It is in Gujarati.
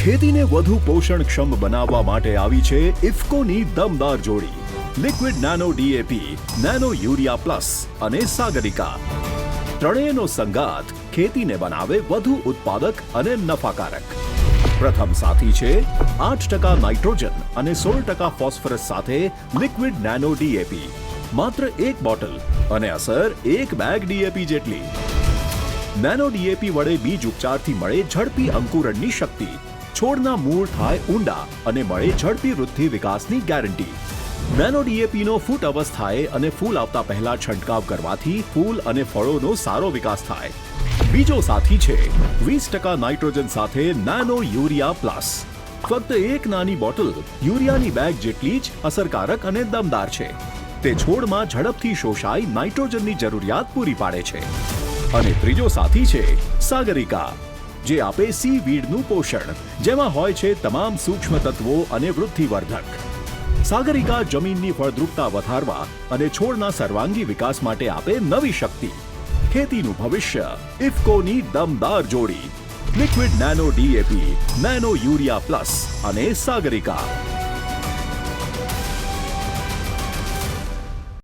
ખેતીને વધુ પોષણક્ષમ બનાવવા માટે આવી છે ઇફકોની દમદાર જોડી લિક્વિડ નાનો ડીએપી, નાનો યુરિયા પ્લસ અને સાગરિકા. ત્રણેયનો સંગાથ ખેતીને બનાવે વધુ ઉત્પાદક અને નફાકારક. પ્રથમ સાથી છે 8% નાઇટ્રોજન અને 16% ફોસ્ફરસ સાથે લિક્વિડ નાનો ડીએપી. માત્ર એક બોટલ અને અસર એક બેગ ડીએપી જેટલી. નાનો ડીએપી વડે બીજ ઉપચારથી મળે ઝડપી અંકુરણની શક્તિ. છોડના મૂળ થાય ઊંડા અને મળે ઝડપી વૃદ્ધિ વિકાસની ગેરંટી. નાનો ડીએપીનો ફૂટ અવસ્થાએ અને ફૂલ આવતા પહેલા છંટકાવ કરવાથી ફૂલ અને ફળોનો સારો વિકાસ થાય. બીજો સાથી છે 20% નાઇટ્રોજન સાથે નાનો યુરિયા પ્લસ. ફક્ત એક નાની બોટલ યુરિયાની બેગ જેટલી જ અસરકારક અને દમદાર છે. તે છોડમાં ઝડપથી શોષાઈ નાઇટ્રોજનની જરૂરિયાત પૂરી પાડે છે. અને ત્રીજો સાથી છે સાગરિકા, જે આપે સીવીડનું પોષણ, જેમાં હોય છે તમામ સૂક્ષ્મ તત્વો અને વૃદ્ધિવર્ધક. સાગરિકા જમીનની ફળદ્રુપતા વધારવા અને છોડના સર્વાંગી વિકાસ માટે આપે નવી શક્તિ. ખેતીનું ભવિષ્ય ઇફકોની દમદાર જોડી લિક્વિડ નાનો ડીએપી, નાનો યુરિયા પ્લસ અને સાગરિકા.